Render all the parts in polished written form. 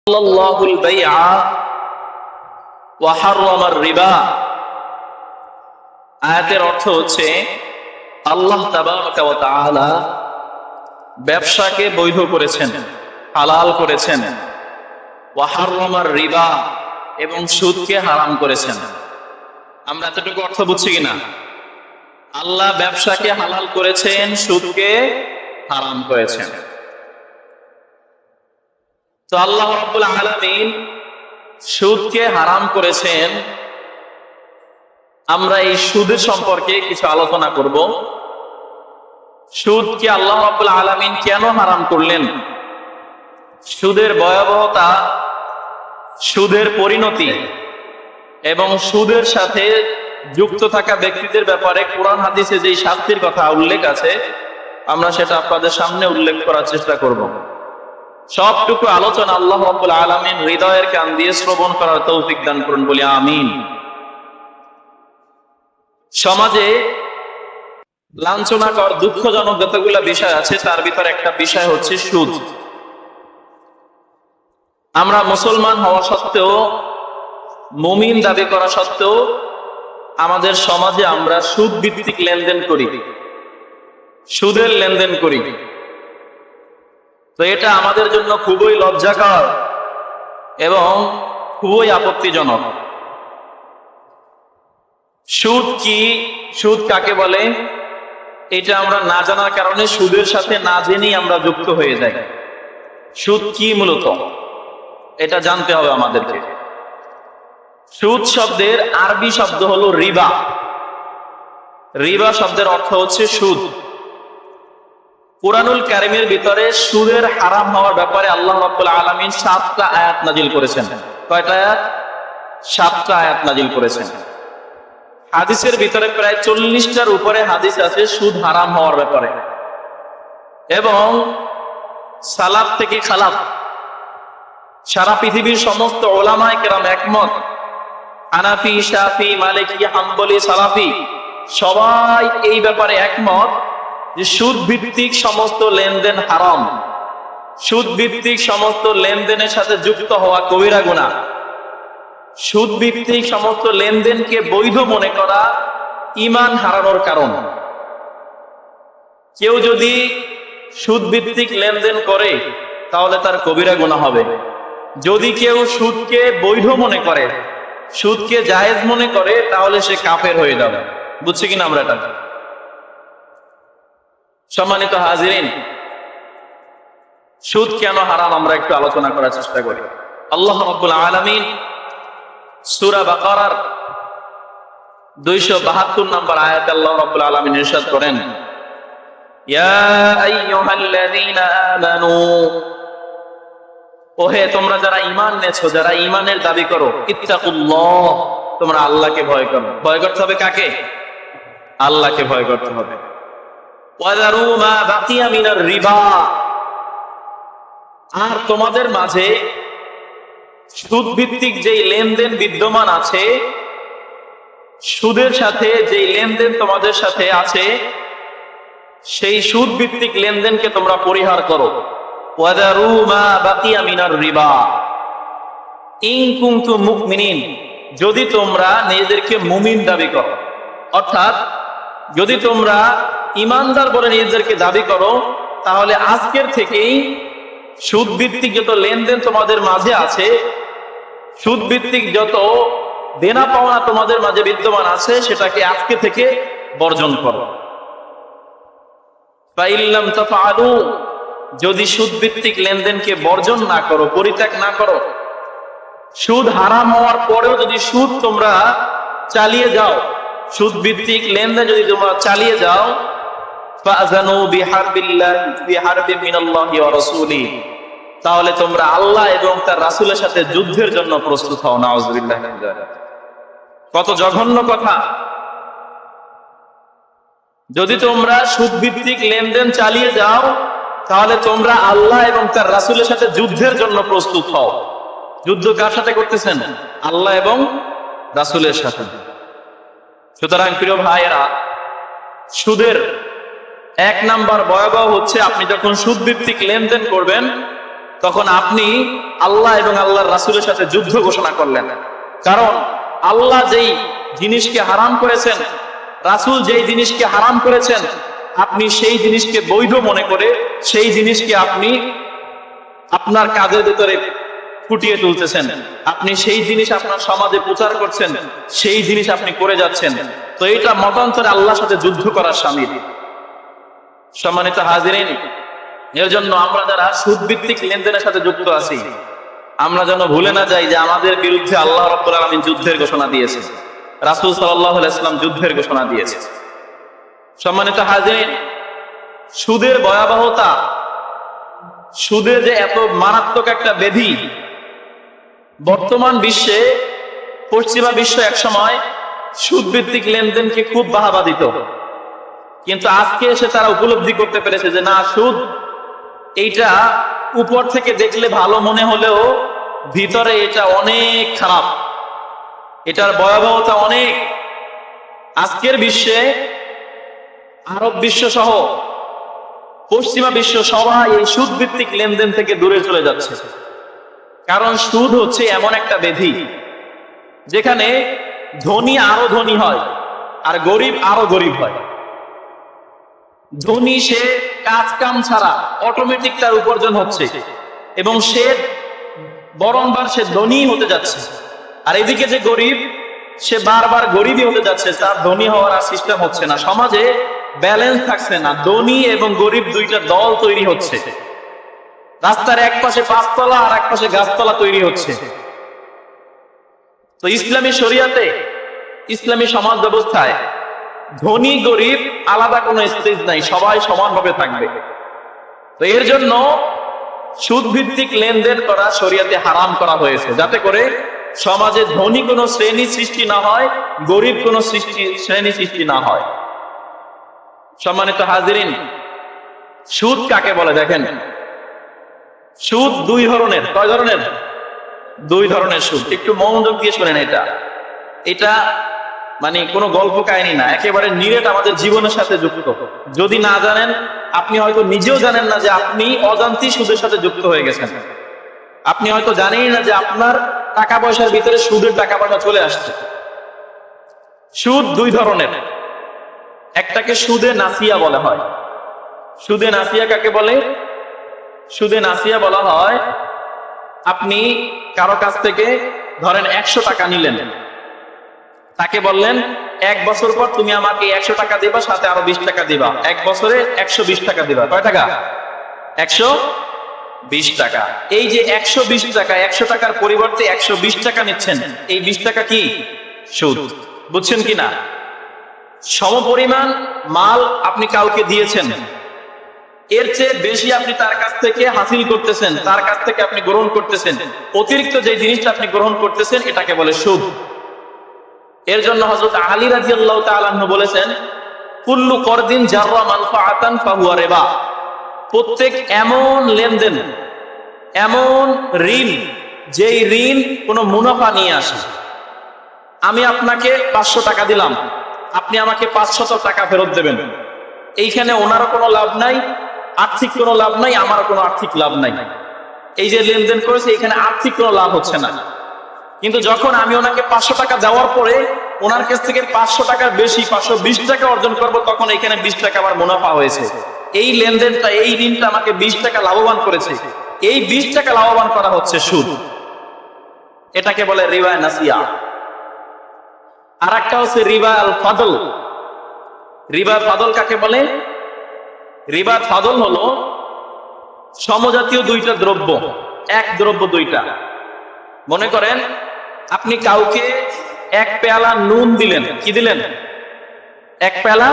আল্লাহুল বাইআ ওয়া হারামার রিবা। আয়াতের অর্থ হচ্ছে আল্লাহ তাবারাকা ওয়া তাআলা ব্যবসাকে বৈধ করেছেন, হালাল করেছেন। ওয়া হারামার রিবা, এবং সুদকে হারাম করেছেন। আমরা এতটুকু অর্থ বুঝছি কিনা? আল্লাহ ব্যবসাকে হালাল করেছেন, সুদকে হারাম করেছেন। তো আল্লাহ রাব্বুল আলামিন সুদকে হারাম করেছেন। আমরা এই সুদের সম্পর্কে কিছু আলোচনা করব। সুদকে আল্লাহ রাব্বুল আলামিন কেন হারাম করলেন, সুদের ভয়াবহতা, সুদের পরিণতি এবং সুদের সাথে যুক্ত থাকা ব্যক্তিদের ব্যাপারে কোরআন হাদিসে যেই শাস্তির কথা উল্লেখ আছে, আমরা সেটা আপনাদের সামনে উল্লেখ করার চেষ্টা করব। সবটুকু আলোচনা আল্লাহ রাব্বুল আলামিন হৃদয়ের কান দিয়ে শ্রবণ করার তৌফিক দান করুন, বলি আমিন। সমাজে লাঞ্ছনাকর, দুঃখজনক যতগুলো বিষয় আছে তার ভিতরে একটা বিষয় হচ্ছে সুদ। আমরা মুসলমান হওয়া সত্ত্বেও, মুমিন দাবি করা সত্ত্বেও আমাদের সমাজে আমরা সুদ ভিত্তিক লেনদেন করি, সুদের লেনদেন করি। তো এটা আমাদের জন্য খুবই লজ্জাকর এবং খুবই আপত্তিজনক। সুদ কি, সুদ কাকে বলে, এটা আমরা না জানার কারণে সুদের সাথে না জেনেই আমরা যুক্ত হয়ে যাই। সুদ কি মূলত এটা জানতে হবে আমাদেরকে। সুদ শব্দের আরবি শব্দ হলো রিবা। রিবা শব্দের অর্থ হচ্ছে সুদ। কুরআনুল কারীমের ভিতরে সুদের হারাম হওয়ার ব্যাপারে আল্লাহ রাব্বুল আলামিন 7টা আয়াত নাজিল করেছেন। কয়টা আয়াত? 7টা আয়াত নাজিল করেছেন। হাদিসের ভিতরে প্রায় 40টার উপরে হাদিস আছে সুদ হারাম হওয়ার ব্যাপারে। এবং সালাফ থেকে খালাফ, সারা পৃথিবীর সমস্ত উলামায়ে কেরাম একমত, হানাফি, শাফি, মালিকি, হাম্বলি, সালাফি সবাই এই ব্যাপারে একমত যে সুদ ভিত্তিক সমস্ত লেনদেন হারাম। সুদ ভিত্তিক সমস্ত লেনদেনের সাথে যুক্ত হওয়া কবিরা গুনাহ। সুদ ভিত্তিক সমস্ত লেনদেনকে বৈধ মনে করা ঈমান হারানোর কারণ। কেউ যদি সুদ ভিত্তিক লেনদেন করে তাহলে তার কবিরা গুনাহ হবে। যদি কেউ সুদকে বৈধ মনে করে, সুদকে জায়েজ মনে করে, তাহলে সে কাফের হয়ে যাবে। বুঝছি কিনা আমরা এটা? সম্মানিত হাজিরিন, সুদ কেন হারাম আমরা একটু আলোচনা করার চেষ্টা করি। আল্লাহ রাব্বুল আলামিন সূরা বাকারার 272 নম্বর আয়াতে আল্লাহ রাব্বুল আলামিন ইরশাদ করেন, ইয়া আইয়ুহাল্লাযীনা আমানু, ওহে তোমরা যারা ঈমান এনেছো, যারা ঈমানের দাবি করো, ইত্তাকুল্লাহ, তোমরা আল্লাহকে ভয় করো। ভয় করতে হবে কাকে? আল্লাহকে ভয় করতে হবে। ওয়াযারু মা বাকিয়া মিনার রিবা, আর তোমাদের মাঝে সুদ ভিত্তিক যেই লেনদেন বিদ্যমান আছে, সুদের সাথে যেই লেনদেন তোমাদের সাথে আছে, সেই সুদ ভিত্তিক লেনদেনকে তোমরা পরিহার করো। ওয়াযারু মা বাকিয়া মিনার রিবা ইন কুনতুম মুমিনিন, যদি তোমরা নিজেদেরকে মুমিন দাবি করো, অর্থাৎ যদি তোমরা ঈমানদার বলে নিজেদেরকে দাবি করো, তাহলে আজকের থেকেই সুদ ভিত্তিক যত লেনদেন তোমাদের মাঝে আছে, সুদ ভিত্তিক যত দেনা পাওনা তোমাদের মাঝে বিদ্যমান আছে, সেটাকে আজকে থেকে বর্জন করো। ফাইল্লাম তাফআলু, যদি সুদ ভিত্তিক লেনদেনকে বর্জন না করো, পরিত্যাগ না করো, সুদ হারাম হওয়ার পরেও যদি সুদ তোমরা চালিয়ে যাও, সুদ ভিত্তিক লেনদেন যদি তোমরা চালিয়ে যাও, ফাযানু বিহারবিন মিনাল্লাহি ওয়া রাসূলিহি, তাহলে তোমরা আল্লাহ এবং তার রাসূলের সাথে যুদ্ধের জন্য প্রস্তুত হও। নাউযুবিল্লাহি মিন যালিক। কত জঘন্য কথা! যদি তোমরা সুদ ভিত্তিক লেনদেন চালিয়ে যাও, তাহলে তোমরা আল্লাহ এবং তার রাসূলের সাথে যুদ্ধের জন্য প্রস্তুত হও। যুদ্ধ কার সাথে করতেছেন? আল্লাহ এবং রাসূলের সাথে। সুতরাং প্রিয় ভাইয়েরা, সুদের 1 নাম্বার ভয়াবহ হচ্ছে আপনি যখন সুদ ভিত্তিক লেনদেন করবেন, তখন আপনি আল্লাহ এবং আল্লাহর রাসূলের সাথে যুদ্ধ ঘোষণা করলেন। কারণ আল্লাহ যেই জিনিসকে হারাম করেছেন, রাসূল যেই জিনিসকে হারাম করেছেন, আপনি সেই জিনিসকে বৈধ মনে করে সেই জিনিসকে আপনি আপনার কাজের ভিতরে ফুটিয়ে তুলতেছেন, আপনি সেই জিনিস আপনার সমাজে প্রচার করছেন, সেই জিনিস আপনি করে যাচ্ছেন। তো এটা মতান্তরে আল্লাহর সাথে যুদ্ধ করার শামিল। সম্মানিত হাজিরিন, এর জন্য আমরা যারা সুদ ভিত্তিক লেনদেনের সাথে যুক্ত আছি, আমরা যেন ভুলে না যাই যে আমাদের বিরুদ্ধে আল্লাহ রাব্বুল আলামিন যুদ্ধের ঘোষণা দিয়েছে, রাসূল সাল্লাল্লাহু আলাইহি ওয়াসাল্লাম যুদ্ধের ঘোষণা দিয়েছে। সম্মানিত হাজিরিন, সুদের ভয়াবহতা, সুদের যে এত মারাত্মক একটা ব্যাধি, বর্তমান বিশ্বে, পশ্চিমা বিশ্ব একসময় সুদ ভিত্তিক লেনদেনকে খুব বাহাবা দিত, কিন্তু আজকে এসে তারা উপলব্ধি করতে পেরেছে যে না, সুদ এইটা উপর থেকে দেখলে ভালো মনে হলেও ভিতরে এটা অনেক খারাপ, এটার ভয়াবহতা অনেক। আজকের বিশ্বে আরব বিশ্ব সহ পশ্চিমা বিশ্ব সবাই এই সুদ ভিত্তিক লেনদেন থেকে দূরে চলে যাচ্ছে। কারণ সুদ হচ্ছে এমন একটা ব্যাধি যেখানে ধনী আরো ধনী হয় আর গরিব আরো গরিব হয়। ধনী সে কাজ কাম ছাড়া অটোমেটিক তার উপার্জন হচ্ছে এবং সে বারংবার সে ধনী হতে যাচ্ছে, আর এদিকে যে গরিব সে বারবার গরিবই হতে যাচ্ছে, তার ধনী হওয়ার আর সিস্টেম হচ্ছে না, সমাজে ব্যালেন্স থাকছে না, ধনী এবং গরিব দুইটা দল তৈরি হচ্ছে, রাস্তার এক পাশে পাঁচতলা আর এক পাশে গাছতলা তৈরি হচ্ছে। তো ইসলামী শরিয়াতে, ইসলামী সমাজ ব্যবস্থায় ধনী গরিব আলাদা কোনো স্টেজ নাই, সবাই সমানভাবে থাকবে। তো এর জন্য সুদ ভিত্তিক লেনদেন করা শরিয়াতে হারাম করা হয়েছে, যাতে করে সমাজে ধনী কোনো শ্রেণী সৃষ্টি না হয়, গরিব কোনো শ্রেণী সৃষ্টি না হয়। সম্মানিত হাজিরিন, সুদ কাকে বলে দেখেন, সুদ দুই ধরনের। কয় ধরনের? দুই ধরনের সুদ। একটু মনোযোগ দিয়ে শোনেন, এটা মানে কোনো গল্প কাহিনী না, একেবারে নিরেট আমাদের জীবনের সাথে যুক্ত। যদি না জানেন, আপনি হয়তো নিজেও জানেন না যে আপনি অজান্তেই সুদের সাথে যুক্ত হয়ে গেছেন। আপনি হয়তো জানেনই না যে আপনার টাকা পয়সার ভিতরে সুদের টাকা পয়সা চলে আসছে। সুদ দুই ধরনের, একটাকে সুদে নাসিয়া বলা হয়। সুদে নাসিয়া কাকে বলে? সুদে নাসিয়া বলা হয়, আপনি কারো কাছ থেকে ধরেন 100 টাকা নিলেন, তাকে বললেন 1 বছর পর তুমি আমাকে 100 টাকা দিবা, সাথে আরো 20 টাকা দিবা, 1 বছরে 120 টাকা দিবা। কয় টাকা? 120 টাকা। এই যে 120 টাকা, 100 টাকার পরিবর্তে 120 টাকা নিচ্ছেন, এই 20 টাকা কি? সুদ। বুঝছেন কিনা? সমপরিমাণ মাল আপনি কাউকে দিয়েছেন, এর চেয়ে বেশি আপনি তার কাছ থেকে হাসিল করতেছেন, তার কাছ থেকে আপনি গ্রহণ করতেছেন, অতিরিক্ত যে জিনিসটা আপনি গ্রহণ করতেছেন এটাকে বলে সুদ। এর জন্য হযরত আলী রাদিয়াল্লাহু তাআলা আনহু বলেছেন, কুল্লু করদিন জাররা মানফাআতান ফাহুয়া রিবা। প্রত্যেক এমন লেনদেন, এমন ঋণ যেই ঋণ কোনো মুনাফা নিয়ে আসে। আমি আপনাকে 500 টাকা দিলাম, আপনি আমাকে 500 টাকা ফেরত দেবেন, এইখানে ওনারও কোনো লাভ নাই, আর্থিক কোনো লাভ নাই, আমারও কোনো আর্থিক লাভ নাই। এই যে লেনদেন করেছে এখানে আর্থিক কোনো লাভ হচ্ছে না। কিন্তু যখন আমি ওনাকে 500 টাকা দেওয়ার পরে ওনার কাছ থেকে 500 টাকার বেশি 520 টাকা অর্জন করব, তখন এখানে 20 টাকা আমার মুনাফা হয়েছে। এই লেনদেনটা, এই ঋণটা আমাকে 20 টাকা লাভবান করেছে, এই 20 টাকা লাভবান করা হচ্ছে সুদ। এটাকে বলে রিবা নাসিয়া। আর একটা হচ্ছে রিবা আল ফাদল। রিবা ফাদল কাকে বলে? রিবা ফাদল হলো সমজাতীয় দুইটা দ্রব্য, এক দ্রব্য দুইটা। মনে করেন আপনি কাউকে 1 পেয়ালা নুন দিলেন। কি দিলেন? 1 পেয়ালা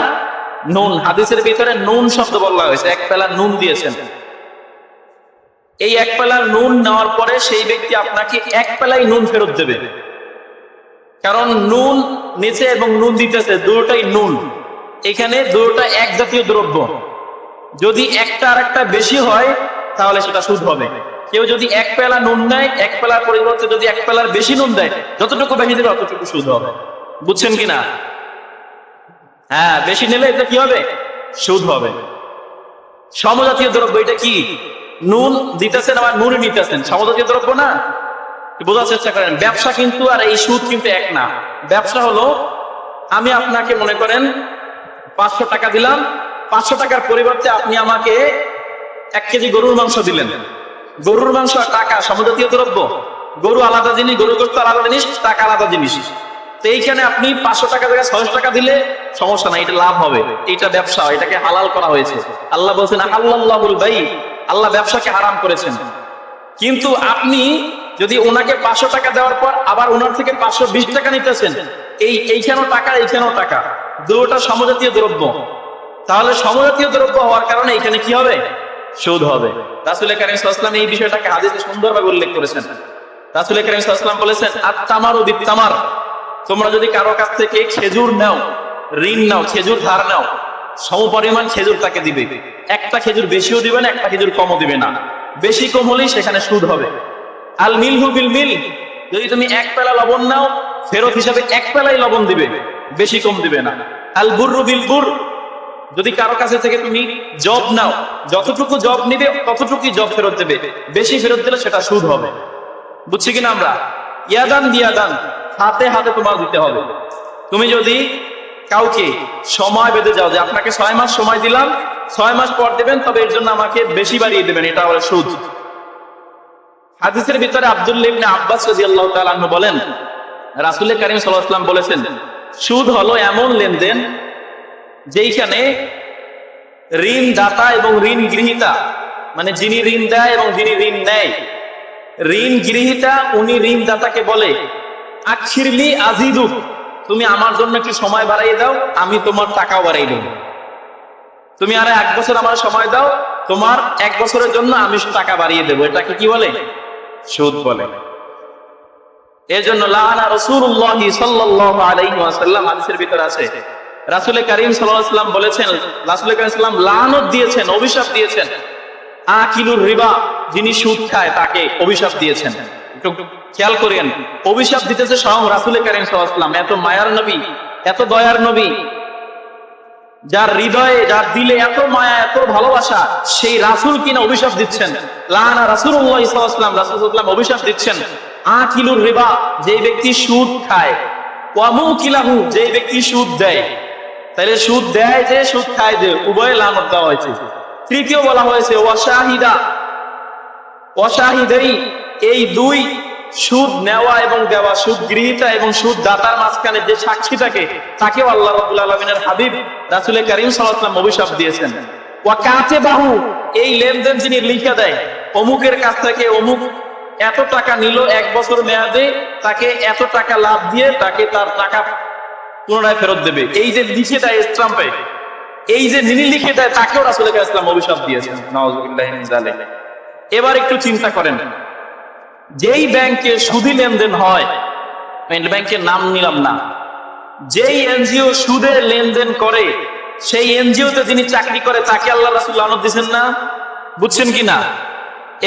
নুন। হাদিসের ভিতরে নুন শব্দ বলা হয়েছে, 1 পেয়ালা নুন দিয়েছেন। এই 1 পেয়ালা নুন নেওয়ার পরে সেই ব্যক্তি আপনাকে 1 পেয়ালাই নুন ফেরত দেবে, কারণ নুন নিচে এবং নুন দিতেছে, দুটোটাই নুন, এখানে দুটোটা এক জাতীয় দ্রব্য। যদি একটা আর একটা বেশি হয় তাহলে সেটা সুদ হবে। কেউ যদি 1 পেয়ালা নুন নেয়, 1 পেয়ালার পরিবর্তে যদি 1 পেয়ালার বেশি নুন দেয়, যতটুকু বেশি দেবে ততটুকু সুদ হবে। বুঝছেন কিনা? হ্যাঁ, বেশি নিলে এটা কি হবে? সুদ হবে। সমজাতীয় দ্রব্য, এটা কি? নুন দিতেছেন আবার নুন নিতেছেন, সমজাতীয় দ্রব্য না? বোঝার চেষ্টা করেন। ব্যবসা কিন্তু আর এই সুদ কিন্তু এক না। ব্যবসা হলো আমি আপনাকে মনে করেন 500 টাকা দিলাম, 500 টাকার পরিবর্তে আপনি আমাকে 1 কেজি গরুর মাংস দিলেন। গরুর মাংস আর টাকা সমজাতীয় দ্রব্য। গরু আলাদা জিনিস, গরুর গোশত আলাদা জিনিস, টাকা আলাদা জিনিস। তো এইখানে আপনি 500 টাকা জায়গায় 600 টাকা দিলে সমস্যা নাই, এটা লাভ হবে, এটা ব্যবসা, এটাকে হালাল করা হয়েছে। আল্লাহ বলছেন আল্লাহুল বাই, আল্লাহ ব্যবসাকে হারাম করেছেন। কিন্তু আপনি যদি ওনাকে 500 টাকা দেওয়ার পর আবার ওনার থেকে 520 টাকা নিতেছেন, এইখানেও টাকা এইখানেও টাকা, দুটোটা সমজাতীয় দ্রব্য, তাহলে সমজাতীয় দ্রব্য হওয়ার কারণে এখানে কি হবে? সুদ হবে। রাসূল কারীম সাল্লাল্লাহু আলাইহি ওয়াসাল্লাম এই বিষয়টাকে হাদিসে সুন্দরভাবে উল্লেখ করেছেন। রাসূল কারীম সাল্লাল্লাহু আলাইহি ওয়াসাল্লাম বলেছেন আত-তামারু বিত-তামার, তোমরা যদি কারো কাছ থেকে খেজুর নাও, ঋণ নাও, খেজুর ধার নাও, সমপরিমাণ খেজুর তাকে দিবে। একটা খেজুর বেশিও দিবে না, একটা খেজুর কমও দিবে না। বেশি কম হলেই সেখানে সুদ হবে। আল মিলহু বিল মিল, যদি তুমি 1 পেলা লবণ নাও, ফেরত হিসাবে 1 পেলাই লবণ দিবে, বেশি কম দিবে না। আল বুররু বিল বুর, যদি কারো কাছে থেকে তুমি জব নাও, যতটুকু জব নিবে ততটুকুই জব ফেরত দেবে, বেশি ফেরত দিলে সেটা সুদ হবে। বুঝছি কিনা আমরা? ইয়াদান দিয়াদান, হাতে হাতে তোমার দিতে হবে। তুমি যদি কাউকে সময় বেঁধে যাও যে আপনাকে 6 মাস সময় দিলাম, 6 মাস পর দেবেন, তবে এর জন্য আমাকে বেশি বাড়িয়ে দেবেন, এটা হলো সুদ। হাদিসের ভিতরে আব্দুল্লাহ ইবনে আব্বাস রাদিয়াল্লাহু তাআলা আনহু বলেন, রাসূল কারীম সাল্লাল্লাহু আলাইহি ওয়াসাল্লাম বলেছেন, সুদ হলো এমন লেনদেন যেইখানে ঋণ দাতা এবং ঋণ গৃহীতা, মানে যিনি ঋণ দেয় এবং যিনি ঋণ নেয়, ঋণ গৃহীতা উনি ঋণ দাতাকে বলে আখিরলি আজিদুক, তুমি আমার জন্য একটু সময় বাড়াই দাও, আমি তোমার টাকাও বাড়াই দেব। তুমি আর 1 বছর আমার সময় দাও, তোমার 1 বছরের জন্য আমি টাকা বাড়িয়ে দেবো। এটাকে কি বলে? সুদ বলে। এর জন্য লাআনা রাসূলুল্লাহ সাল্লাল্লাহু আলাইহি ওয়াসাল্লাম, হাদিসের ভিতরে আছে, রাসূল কারীম সাল্লাল্লাহু আলাইহি ওয়াসাল্লাম বলেছেন, রাসূল কারীম সাল্লাল্লাহু আলাইহি ওয়াসাল্লাম লানত দিয়েছেন, অভিশাপ দিয়েছেন, আকিলুর রিবা, যিনি সুদ খায় তাকে অভিশাপ দিয়েছেন। একটু খেয়াল করেন, অভিশাপ দিতেছে স্বয়ং রাসূল কারীম সাল্লাল্লাহু আলাইহি ওয়াসাল্লাম, এত মায়ার নবী, এত দয়ার নবী, যার হৃদয়ে, যার দিলে এত মায়া, এত ভালোবাসা, সেই রাসূল কিনা অভিশাপ দিচ্ছেন। লাআনা রাসূলুল্লাহ সাল্লাল্লাহু আলাইহি ওয়াসাল্লাম, রাসূল সাল্লাল্লাহু আলাইহি ওয়াসাল্লাম অভিশাপ দিচ্ছেন আকিলুর রিবা, যেই ব্যক্তি সুদ খায়, ওয়া মুকিলাহু, যেই ব্যক্তি সুদ দেয়। তাহলে সুদ দেয় যে, সুদ খায় যে, উভয়ে লানত দেওয়া হয়েছে। তৃতীয় বলা হয়েছে ওয়াশাহিদা, ওয়াশাহিদাই, এই দুই সুদ নেওয়া এবং দেওয়া, সুদ গৃহীতা এবং সুদ দাতার মাঝখানে যে সাক্ষী থাকে, তাকেও আল্লাহ রাব্বুল আলামিনের হাবিব রাসূল কারীম সাল্লাল্লাহু আলাইহি ওয়াসাল্লাম অভিশাপ দিয়েছেন। ওয়া কাতিবাহু, এই লেনদেন যিনি লিখে দেয়, অমুকের কাছ থেকে অমুক এত টাকা নিল 1 বছর মেয়াদে, তাকে এত টাকা লাভ দিয়ে তাকে তার টাকা পুনরায় ফেরত দেবে, এই যে লিখে দেয় স্ট্যাম্পে, এই যে যিনি লিখে দেয়, তাকেও রাসূল কারীম সাল্লাল্লাহু আলাইহি ওয়াসাল্লাম অভিশাপ দিয়েছেন। নাউযুবিল্লাহি মিন যালিক। এবার একটু চিন্তা করেন, যেই ব্যাংকে সুদি লেনদেন হয়, ব্যাংকের নাম নিলাম না, যেই এনজিও সুদের লেনদেন করে, সেই এনজিওতে যিনি চাকরি করে তাকে আল্লাহ রাসূল লানত দিবেন না? বুঝছেন কিনা?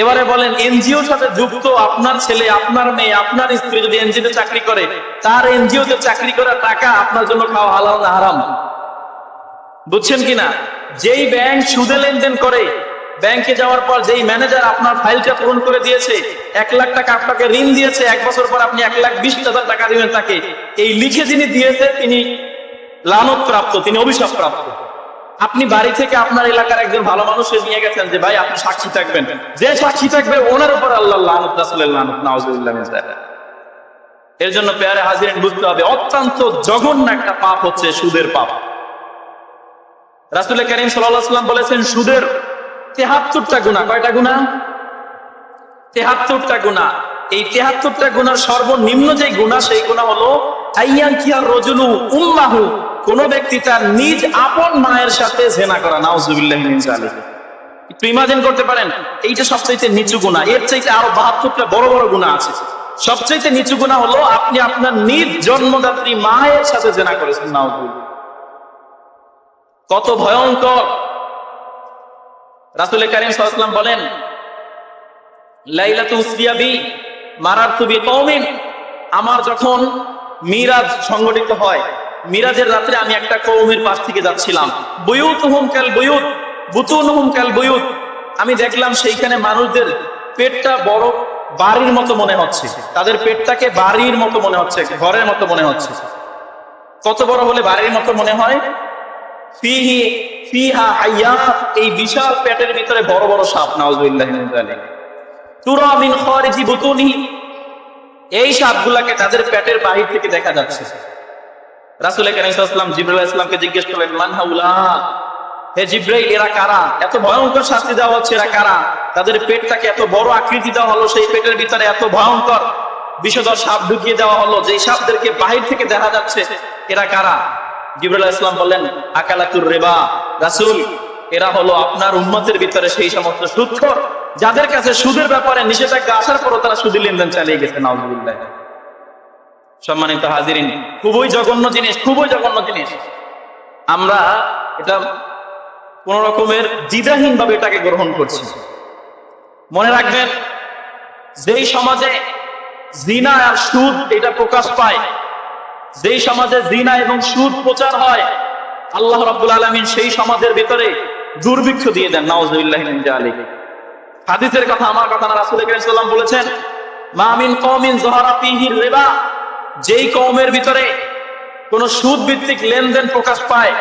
এবারে বলেন, এনজিওর সাথে যুক্ত আপনার ছেলে, আপনার মেয়ে, আপনার স্ত্রী যদি এনজিওতে চাকরি করে, তার এনজিওতে চাকরি করা টাকা আপনার জন্য খাওয়া হালাল না হারাম? বুঝছেন কিনা? যেই ব্যাংক সুদে লেনদেন করে, ব্যাংকে যাওয়ার পর যেই ম্যানেজার আপনার ফাইলটা পূরণ করে দিয়েছে, 1 লাখ টাকা আপনাকে ঋণ দিয়েছে, 1 বছর পর আপনি 1,20,000 টাকা দিবেন তাকে, এই লিখে যিনি দিয়েছে তিনি লানত প্রাপ্ত, তিনি অভিশাপ প্রাপ্ত। আপনি বাড়ি থেকে আপনার এলাকার একজন ভালো মানুষকে নিয়ে গেছেন যে ভাই আপনি সাক্ষী থাকবেন, যে সাক্ষী থাকবে ওনার উপর আল্লাহর লানত, রাসূলের লানত, নাউযুবিল্লাহি মিন যালিক। এর জন্য পেয়ারে হাজিরিন বুঝতে হবে, অত্যন্ত জঘন্য একটা পাপ হচ্ছে সুদের পাপ। রাসূল কারীম সাল্লাল্লাহু আলাইহি ওয়াসাল্লাম বলেছেন সুদের 73টা গুনাহ। কয়টা গুনাহ? 73টা গুনাহ। এই 73টা গুনার সর্বনিম্ন যে গুনাহ, সেই গুনাহ হলো আইয়ানকিয়া রাজুলু উম্মাহু, কোন ব্যক্তি তার নিজ আপন মায়ের সাথে জিনা করা। নাউযুবিল্লাহি মিন যালিক। একটু ইমাজিন করতে পারেন, এইটা সবচেয়ে নিচু গুনাহ। এর চাইতে আরো 72টা বড় বড় গুনাহ আছে। সবচেয়ে নিচু গুনাহ হলো আপনি আপনার নিজ জন্মদাত্রী মায়ের সাথে জিনা করেছেন। নাউযুবিল্লাহ, কত ভয়ঙ্কর! রাসূল কারীম সাল্লাল্লাহু আলাইহি ওয়াসাল্লাম বলেন, লাইলাতু উসরিয়া বি মারারতু বিকওমিন, আমার যখন মিরাজ সংগঠিত হয়, মিরাজের রাতে আমি একটা কওমের পাশ থেকে যাচ্ছিলাম, বুয়ুতুহুম কাল বুয়ুত বুতুনুহুম কাল বুয়ুত, আমি দেখলাম সেইখানে মানুষদের পেটটা বড় বাড়ির মতো মনে হচ্ছে, তাদের পেটটাকে বাড়ির মতো মনে হচ্ছে, ঘরের মতো মনে হচ্ছে। কত বড় হলে বাড়ির মতো মনে হয়? ফিহি ফিহা হাইয়াত, এই বিশাল পেটের ভিতরে বড় বড় সাপ, নাউযুবিল্লাহি মিন যালিক। তুরা মিন খারিজি বুতুনিহি, এই সাপগুলাকে তাদের পেটের বাহির থেকে দেখা যাচ্ছে। রাসূল কারীম সাল্লাল্লাহু আলাইহি ওয়াসাল্লাম জিবরাইল আলাইহিস সালামকে জিজ্ঞেস করলেন, মান হাউলা, হে জিবরাইল, এরা কারা? এত ভয়ঙ্কর শাস্তি দেওয়া হচ্ছে, এরা কারা? তাদের পেটটাকে এত বড় আকৃতি দেওয়া হলো, সেই পেটের ভিতরে এত ভয়ঙ্কর বিষধর সাপ ঢুকিয়ে দেওয়া হলো, যেই সাপদেরকে বাহির থেকে দেখা যাচ্ছে, এরা কারা? জিবরাইল আলাইহিস সালাম বললেন, আকালাতুর রিবা। রাসূল, এরা হলো আপনার উম্মতের ভিতরে সেই সমস্ত সুদখোর যাদের কাছে সুদের ব্যাপারে নিষেধাজ্ঞা আসার পরও তারা সুদী লেনদেন চালিয়ে গেছে, নাউযুবিল্লাহ। সম্মানিত হাজিরিন, খুবই জঘন্য জিনিস, খুবই জঘন্য জিনিস। আমরা এটা কোন রকমের দ্বিধাহীন ভাবে এটাকে গ্রহণ করছি। মনে রাখবেন, যেই সমাজে জিনা আর সুদ এটা প্রকাশ পায়, যেই সমাজে জিনা এবং সুদ প্রচার হয়, আল্লাহ রাব্বুল আলামিন সেই সমাজের ভিতরে দুর্ভিক্ষ দিয়ে দেন, নাউযুবিল্লাহি মিন যালিক। হাদিসের কথা আমার কথা না, রাসূল কারীম সাল্লাল্লাহু আলাইহি ওয়াসাল্লাম বলেছেন, মা মিন কওমিন যাহারা ফীহির রিবা, যেই কওমের ভিতরে কোন সুদ ভিত্তিক লেনদেন প্রকাশ পায়,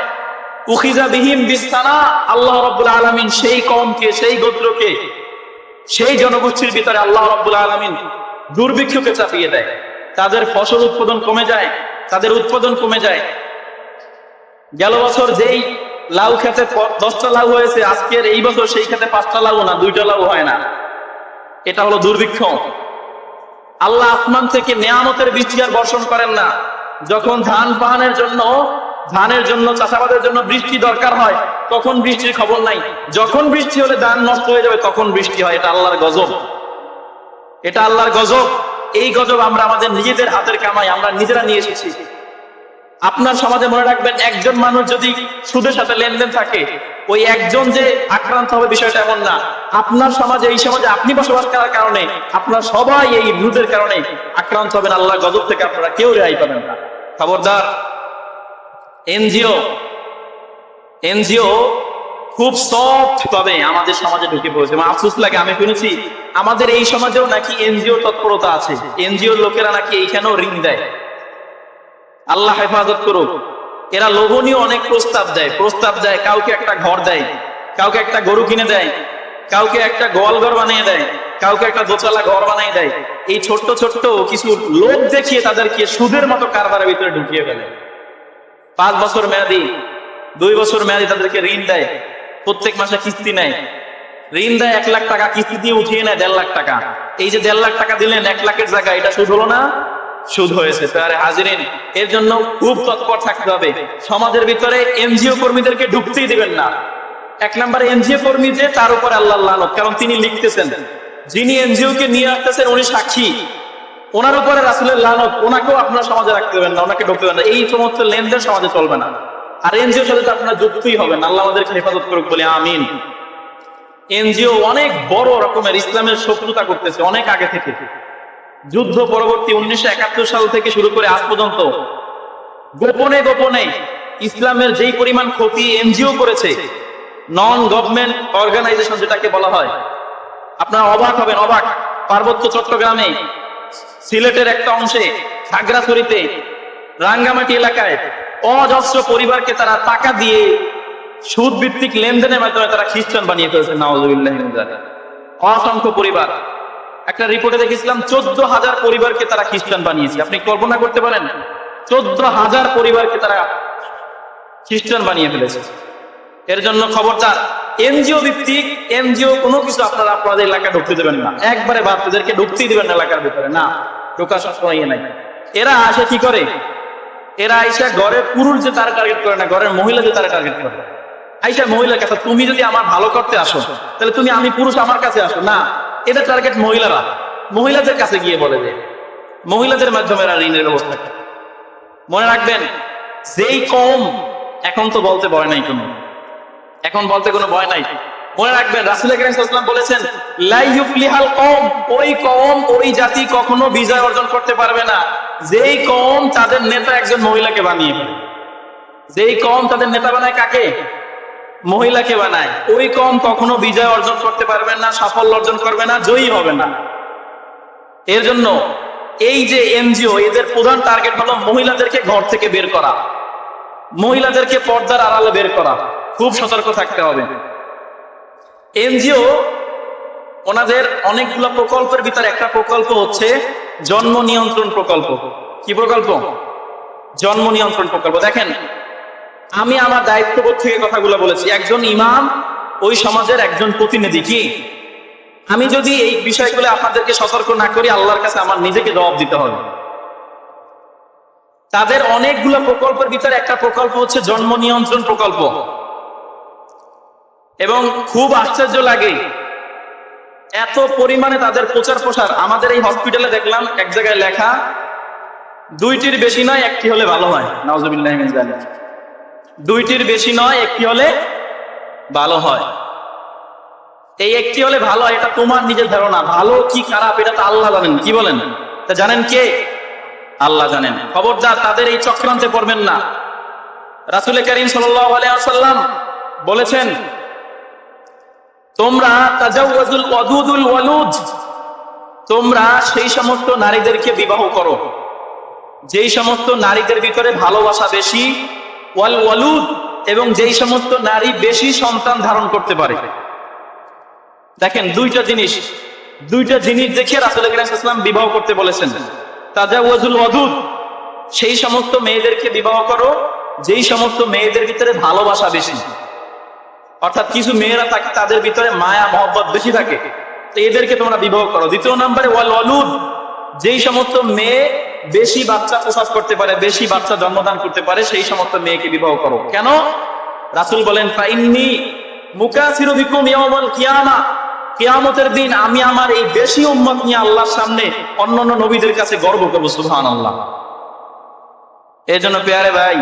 উখিযা বিহিম বিসানা, আল্লাহ রাব্বুল আলামিন সেই কওমকে, সেই গোত্রকে, সেই জনগোষ্ঠীর ভিতরে আল্লাহ রাব্বুল আলামিন দুর্ভিক্ষকে চাপিয়ে দেয়। তাদের ফসল উৎপাদন কমে যায়, তাদের উৎপাদন কমে যায়। গেল বছর যেই লাউ খেতে 10টা লাউ হয়েছে, আজকের এই বছর সেই খেতে 5টা লাউ না, 2টা লাউ হয় না। এটা হলো দুর্ভিক্ষ। আল্লাহ আসমান থেকে নেয়ামতের বৃষ্টি আর বর্ষণ করেন না। যখন ধানের জন্য চাষাবাদের জন্য বৃষ্টি দরকার হয়, তখন বৃষ্টির খবর নাই। যখন বৃষ্টি হলে ধান নষ্ট হয়ে যাবে, তখন বৃষ্টি হয়। এটা আল্লাহর গজব, এটা আল্লাহর গজব। এই গজব আমরা আমাদের নিজেদের হাতের কামাই, আমরা নিজেরা নিয়ে এসেছি। আপনার সমাজে মনে রাখবেন, একজন মানুষ যদি সুদের সাথে লেনদেন থাকে, ওই একজন যে আক্রান্ত হবে বিষয়টা এমন না। আপনার সমাজে, এই সমাজে আপনি বসবাস করার কারণে আপনার সবাই এই সুদের কারণে আক্রান্ত হবেন, আল্লাহর গজব থেকে আপনারা কেউ রেহাই পাবেন না। খবরদার। এনজিও খুব সফট ভাবে আমাদের সমাজে ঢুকে পড়েছে। আফসোস লাগে, আমি শুনেছি আমাদের এই সমাজেও নাকি এনজিও তৎপরতা আছে। এনজিওর লোকেরা নাকি এইখানেও ঋণ দেয়। আল্লাহ হেফাজত করুক। এরা লোভনীয় অনেক প্রস্তাব দেয়। কাউকে একটা ঘর দেয়, কাউকে একটা গরু কিনে দেয়, কাউকে একটা গোয়াল ঘর বানিয়ে দেয়, কাউকে একটা দোতলা ঘর বানিয়ে দেয়। এই ছোট্ট ছোট্ট কিছু লোক দেখিয়ে তাদেরকে সুদের মতো কারবারের ভিতরে ঢুকিয়ে ফেলে। 5 বছর মেয়াদি, 2 বছর মেয়াদি তাদেরকে ঋণ দেয়, প্রত্যেক মাসে কিস্তি নেয়। ঋণ দেয় 1 লাখ টাকা, কিস্তি দিয়ে উঠিয়ে নেয় 1.5 লাখ টাকা। এই যে 1.5 লাখ টাকা দিলেন, 1 লাখের জায়গায় এটা সুদ হলো না? সুদ হয়েছে। তাহলে হাজিরিন, এর জন্য খুব তৎপর থাকতে হবে। সমাজের ভিতরে এনজিও কর্মীদেরকে ঢুকতেই দিবেন না। 1 নম্বরে এনজিও কর্মী যে, তার উপর আল্লাহর লানত, কারণ তিনি লিখতেছেন। যিনি এনজিও কে নিয়ে আসতেছেন উনি সাক্ষী, ওনার উপরে রাসূলের লানত। ওনাকেও আপনার সমাজে রাখতে দেবেন না, ওনাকে ঢুকতে দেবেন না। এই সমস্ত লেনদেন সমাজে চলবে না। আর এনজিওর সাথে তো আপনারা যুক্তই হবেন। আল্লাহ আমাদেরকে হেফাজত করুক, বলে আমিন। এনজিও অনেক বড় রকমের ইসলামের শত্রুতা করতেছে অনেক আগে থেকে। যুদ্ধ পরবর্তী 1971 সাল থেকে শুরু করে আজ পর্যন্ত গোপনে গোপনে ইসলামের যেই পরিমাণ ক্ষতি এনজিও করেছে, নন গভর্নমেন্ট অর্গানাইজেশন যেটাকে বলা হয়, আপনারা অবাক হবেন, অবাক। পার্বত্য চট্টগ্রামে, সিলেটের একটা অংশে, খাগড়াছড়িতে, রাঙ্গামাটি এলাকায় অজস্র পরিবারকে তারা টাকা দিয়ে সুদ ভিত্তিক লেনদেনের মাধ্যমে তারা খ্রিস্টান বানিয়ে ফেলছে, নাউযুবিল্লাহি মিন যালিক। অসংখ্য পরিবার। একটা রিপোর্টে দেখেছিলাম 14,000 পরিবারকে তারা খ্রিস্টান বানিয়েছে। আপনি কল্পনা করতে পারেন? 14,000 পরিবারকে তারা খ্রিস্টান বানিয়ে ফেলেছে। এর জন্য খবরদার, এনজিও ভিত্তিক এনজিও কোনো কিছু আপনারা আপনাদের এলাকায় ঢুকতে দেবেন না। একবারে বাচ্চাদেরকে ঢুকতেই দিবেন না এলাকার ভিতরে, না, ঢোকার কোনো ইয়ে নাই। এরা আসে কি করে? এরা আইসা ঘরের পুরুষ যে তারা টার্গেট করে না, ঘরের মহিলা যে তারা টার্গেট করে। আইসা মহিলার কাছে, তুমি যদি আমার ভালো করতে আসো, তাহলে তুমি, আমি পুরুষ, আমার কাছে আসো না। এটা টার্গেট মহিলারা, মহিলাদের কাছে গিয়ে বলে যে মহিলাদের মাধ্যমে এরা ঋণের ব্যবস্থা করে। মনে রাখবেন, যেই কম, এখন তো বলতে ভয় নাই কোনো, এখন বলতে কোনো ভয় নাই। মনে রাখবেন, রাসূল কারীম সাল্লাল্লাহু আলাইহি ওয়াসাল্লাম বলেছেন, লা ইউফলিহাল কওম, ওই জাতি কখনো বিজয় অর্জন করতে পারবে না যেই কওম তাদের নেতা একজন মহিলাকে বানিয়ে ফেলে। যেই কওম তাদের নেতা বানায় কাকে? মহিলাকে বানায়, ওই কম কখনো বিজয় অর্জন করতে পারবে না, সাফল্য অর্জন করবে না, জয়ী হবে না। এর জন্য এই যে এনজিও, এদের প্রধান টার্গেট হলো মহিলাদেরকে ঘর থেকে বের করা, মহিলাদেরকে পর্দার আড়ালে বের করা। খুব সতর্ক থাকতে হবে। এনজিও ওনাদের অনেকগুলো প্রকল্পের ভিতরে একটা প্রকল্প হচ্ছে জন্ম নিয়ন্ত্রণ প্রকল্প। কি প্রকল্প? জন্ম নিয়ন্ত্রণ প্রকল্প। দেখেন, আমি আমার দায়িত্ববোধ থেকে কথাগুলো বলেছি। একজন ইমাম ওই সমাজের একজন প্রতিনিধি। কি আমি যদি এই বিষয়গুলো আপনাদেরকে সতর্ক না করি, আল্লাহর কাছে আমার নিজেকে জবাব দিতে হবে। তাদের অনেকগুলো প্রকল্পের ভিতরে একটা প্রকল্প হচ্ছে জন্ম নিয়ন্ত্রণ প্রকল্প। এবং খুব আশ্চর্য লাগে এত পরিমাণে তাদের প্রচার প্রসার। আমাদের এই হসপিটালে দেখলাম এক জায়গায় লেখা, 2টির বেশি নয়, একটি হলে ভালো হয়। নাউজুবিল্লাহি মিন যালিক। 2টির বেশি নয়, একটি হলে ভালো হয়। এই একটি হলে ভালো হয়, এটা তোমার নিজের ধারণা। ভালো কি খারাপ এটা তো আল্লাহ জানেন। কি বলেন? তা জানেন কে? আল্লাহ জানেন। খবরদার তাদের এই চক্রান্তে পড়বেন না। রাসূল কারীম সাল্লাল্লাহু আলাইহি ওয়াসাল্লাম বলেছেন, তোমরা তাজাওয়াজুল ওয়াদুদুল ওয়ালুদ, তোমরা সেই সমস্ত নারীদেরকে বিবাহ করো যেই সমস্ত নারীদের ভিতরে ভালোবাসা বেশি, ওয়াল ওয়ালুদ, এবং যেই সমস্ত নারী বেশি সন্তান ধারণ করতে পারে। দেখেন, দুইটা জিনিস দেখে রাসূল কারীম সাল্লাল্লাহু আলাইহি ওয়াসাল্লাম বিবাহ করতে বলেছেন। তাজাওয়াজুল ওয়াদুদ, সেই সমস্ত মেয়েদেরকে বিবাহ করো যেই সমস্ত মেয়েদের ভিতরে ভালোবাসা বেশি। অর্থাৎ কিছু মেয়েরা থাকে তাদের ভিতরে মায়া মহব্বত বেশি থাকে, তো এদেরকে তোমরা বিবাহ করো। দ্বিতীয় নম্বরে ওয়াল ওয়ালুদ, যেই সমস্ত মেয়ে বেশি বাচ্চা প্রসব করতে পারে, বেশি বাচ্চা জন্মদান করতে পারে, সেই সমস্ত মেয়েকে বিবাহ করো। কেন? রাসূল বলেন, ফাইন্নী মুকাসিরু বিকুম ইয়াউমাল কিয়ামা, কিয়ামতের দিন আমি আমার এই বেশি উম্মত নিয়ে আল্লাহর সামনে অন্যান্য নবীদের কাছে গর্ব করব। সুবহানাল্লাহ। এর জন্য পেয়ারে ভাই,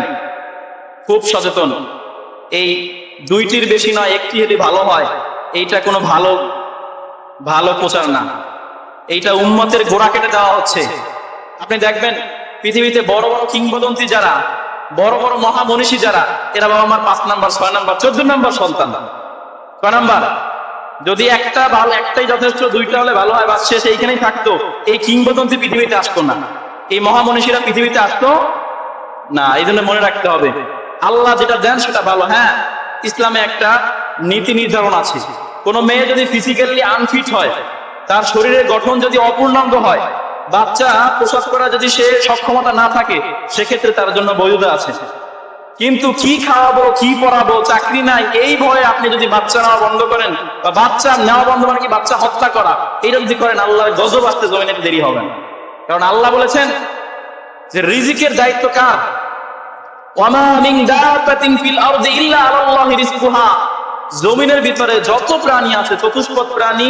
খুব সচেতন। এই 2টির বেশি নয়, একটি যদি ভালো হয়, এইটা কোনো ভালো প্রচার না। এইটা উম্মতের গোড়া কেটে দেওয়া হচ্ছে। আপনি দেখবেন পৃথিবীতে বড় বড় কিংবদন্তি যারা, বড় বড় মহামনীষী যারা, এরা বাবা আমার 5 নাম্বার, 6 নাম্বার, 14 নাম্বার সন্তান। কয় নাম্বার? যদি একটা ভালো, একটাই যথেষ্ট, 2টা হলে ভালো হয়, বাস শেষ, এইখানেই থাকতো, এই কিংবদন্তি পৃথিবীতে আসতো না, এই মহামনীষীরা পৃথিবীতে আসতো না। এই জন্য মনে রাখতে হবে, আল্লাহ যেটা দেন সেটা ভালো। হ্যাঁ, ইসলামে একটা নীতি নির্ধারণ আছে। কোন মেয়ে যদি ফিজিক্যালি আনফিট হয়, তার শরীরের গঠন যদি অপূর্ণাঙ্গ হয়, বাচ্চা প্রসব করা যদি সে সক্ষমতা না থাকে, সেক্ষেত্রে তার জন্য বৈধতা আছে। কিন্তু কি খাওয়াবো, কি পড়াবো, চাকরি নাই, এই ভয়ে আপনি যদি বাচ্চা নেওয়া বন্ধ করেন, বা বাচ্চা নেওয়া বন্ধ মানে কি বাচ্চা হত্যা করা, এইটা যদি করেন, আল্লাহর গজব আসতে জমিনে দেরি হবে না। কারণ আল্লাহ বলেছেন যে রিজিকের দায়িত্ব কার? ওয়ামা মিন দাব্বাতিন ফিল আরদি ইল্লা আলাল্লাহি রিজকুহা, জমিনের ভিতরে যত প্রাণী আছে, চতুষ্পদ প্রাণী,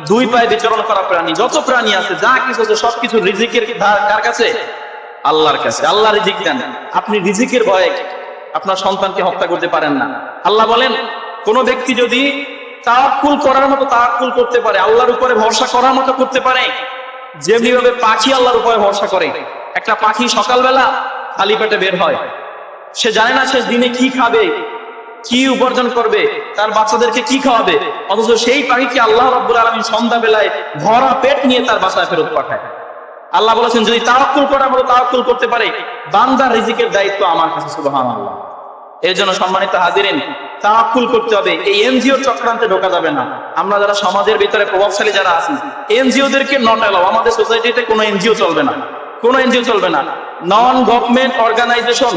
2 পায়ে বিচরণ করা প্রাণী, যত প্রাণী আছে, যা কিছু আছে, সবকিছু রিজিকের কার কাছে? আল্লাহর কাছে। আল্লাহ রিজিক দেন। আপনি রিজিকের ভয়ে আপনার সন্তানকে হত্যা করতে পারেন না। আল্লাহ বলেন, কোন ব্যক্তি যদি তাওয়াক্কুল করার মতো তাওয়াক্কুল করতে পারে, আল্লাহর উপরে ভরসা করার মতো করতে পারে, যেমনি ভাবে পাখি আল্লাহর উপরে ভরসা করে। একটা পাখি সকালবেলা খালি পেটে বের হয়, সে জানে না সে দিনে কি খাবে, কি উপার্জন করবে, তার বাচ্চাদেরকে কি খাওয়াবে, অথচ সেই পাখিকে আল্লাহ রাব্বুল আলামিন সন্ধ্যাবেলায় ভরা পেট নিয়ে তার বাসায় ফেরত পাঠায়। আল্লাহ বলেছেন, যদি তাওয়াক্কুল করার মতো তাওয়াক্কুল করতে পারে, বান্দার রিজিকের দায়িত্ব আমার কাছে। সুবহানাল্লাহ। এর জন্য সম্মানিত হাজিরিন, তাওয়াক্কুল করতে হবে। এই এনজিও চক্রান্তে ঢোকা যাবে না। আমরা যারা সমাজের ভিতরে প্রভাবশালী যারা আছি, এনজিওদেরকে নট অ্যালাউ। আমাদের সোসাইটিতে কোনো এনজিও চলবে না, কোনো এনজিও চলবে না। নন গভর্নমেন্ট অর্গানাইজেশন,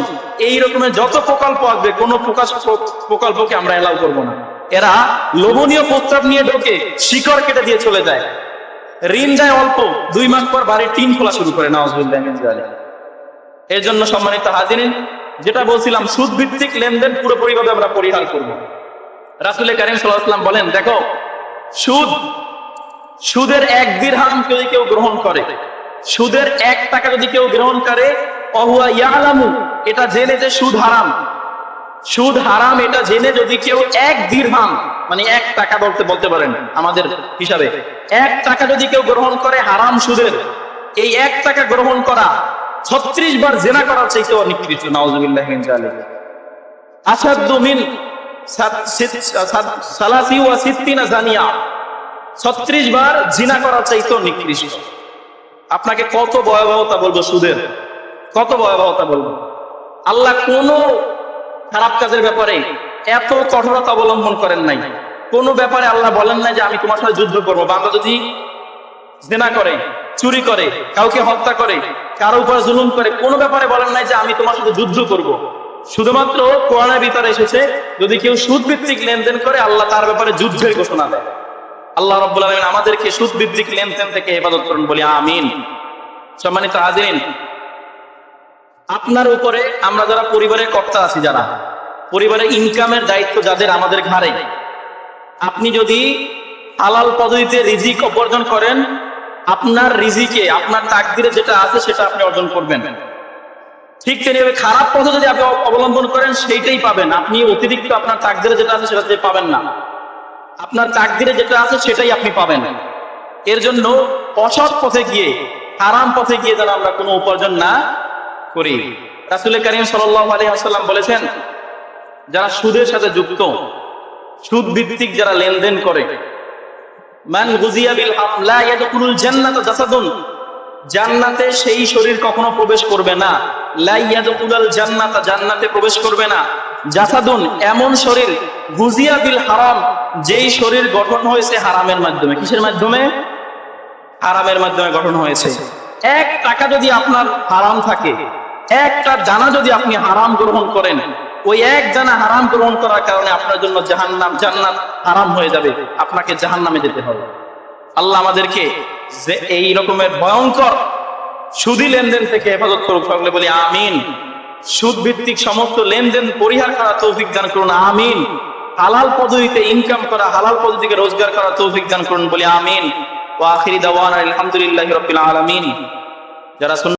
এই রকমের যত প্রকল্প আসবে, কোন প্রকল্পকে আমরা এলাও করব না। এরা লোভনীয় প্রস্তাব নিয়ে ঢোকে, শিকড় কেটে দিয়ে চলে যায়। ঋণ যায় অল্প, 2 মাস পর বাড়ির টিন খোলা শুরু করে। নাউজুবিল্লাহি মিন যালিক। এর জন্য সম্মানিত হাজিরিন, যেটা বলছিলাম, সুদ ভিত্তিক লেনদেন পুরোপুরিভাবে আমরা পরিহার করব। রাসূল কারীম সাল্লাল্লাহু আলাইহি ওয়াসাল্লাম বলেন, দেখো, সুদের 1 দিরহাম যদি কেউ গ্রহণ করে, সুদের 1 টাকা যদি কেউ গ্রহণ করে, অহুয়া ইয়ালামু, এটা জেনে যে সুদ হারাম, সুদ হারাম এটা জেনে যদি কেউ 1 দিরহাম, মানে 1 টাকা বলতে পারেন আমাদের হিসাবে, 1 টাকা যদি কেউ গ্রহণ করে হারাম সুদের, এই 1 টাকা গ্রহণ করা 36 বার জিনা করার চাইতেও নিকৃষ্ট। নাউজুবিল্লাহি মিন যালিক। আসাদ্দু মিন জানিয়া, 36 বার জিনা করা চাইতো নিকৃষ্ট। আপনাকে কত ভয়াবহতা বলবো সুদের, কত ভয়াবহতা বলবো। আল্লাহ কোন খারাপ কাজের ব্যাপারে এত কঠোরতা অবলম্বন করেন নাই। কোন ব্যাপারে আল্লাহ বলেন নাই যে আমি তোমার সাথে যুদ্ধ করবো। বান্দা যদি জিনা করে, চুরি করে, কাউকে হত্যা করে, কারো উপর জুলুম করে, কোন ব্যাপারে বলেন নাই যে আমি তোমার সাথে যুদ্ধ করব। শুধুমাত্র কোরআনের ভিতরে এসেছে যদি কেউ সুদ ভিত্তিক লেনদেন করে আল্লাহ তার ব্যাপারে যুদ্ধের ঘোষণা দেয়। আল্লাহ রাব্বুল আলামিন আমাদেরকে সুদ ভিত্তিক লেনদেন থেকে হেফাজত করুন, বলি আমিন। সম্মানিত হাজিরিন, আপনার উপরে আমরা যারা পরিবারের কর্তা আছি, যারা পরিবারের ইনকামের দায়িত্ব যাদের আমাদের ঘাড়ে, আপনি যদি হালাল পদ্ধতিতে রিজিক উপার্জন করেন, আপনার রিজিকে আপনার তাকদিরে যেটা আছে সেটা আপনি অর্জন করবেন। ঠিক তেমনি খারাপ পথে যদি আপনি অবলম্বন করেন সেইটাই পাবেন। আপনি অতিরিক্ত আপনার তাকদিরে যেটা আছে সেটা পাবেন না, আপনার তাকদিরে যেটা আছে সেটাই আপনি পাবেন। এর জন্য অসৎ পথে গিয়ে, হারাম পথে গিয়ে যারা আমরা কোনো উপার্জন না করি, রাসূল কারীম সাল্লাল্লাহু আলাইহি ওয়াসাল্লাম বলেছেন যারা সুদের সাথে যুক্ত, সুদ ভিত্তিক যারা লেনদেন করে, মান গুজিয়া বিল হাম লা ইয়াদখুলুল জান্নাতা জাসাদুন, জান্নাতে সেই শরীর কখনো প্রবেশ করবে না। লা ইয়াদখুলুল জান্নাতা, জান্নাতে প্রবেশ করবে না। জাসাদুন, এমন শরীর, গুজিয়া বিল হারাম, যেই শরীর গঠন হয়েছে হারামের মাধ্যমে। কিসের মাধ্যমে? হারামের মাধ্যমে গঠন হয়েছে। 1 টাকা যদি আপনার হারাম থাকে, একটা দানা যদি আপনি হারাম গ্রহণ করেন, ওই 1 দানা হারাম গ্রহণ করার কারণে আপনার জন্য জাহান্নাম, জান্নাত হারাম হয়ে যাবে, আপনাকে জাহান্নামে যেতে হবে। আল্লাহ আমাদেরকে যে এই রকমের ভয়ঙ্কর সুদী লেনদেন থেকে হেফাজত করুক, সকলে বলি আমিন। সুদ ভিত্তিক সমস্ত লেনদেন পরিহার করার তৌফিক দান করুন, আমিন। হালাল পদ্ধতিতে ইনকাম করা, হালাল পদ্ধতিতে রোজগার করার তৌফিক দান করুন, বলি আমিন। ওয়া আখিরি দাওয়ানা আলহামদুলিল্লাহি রাব্বিল আলামিন। যারা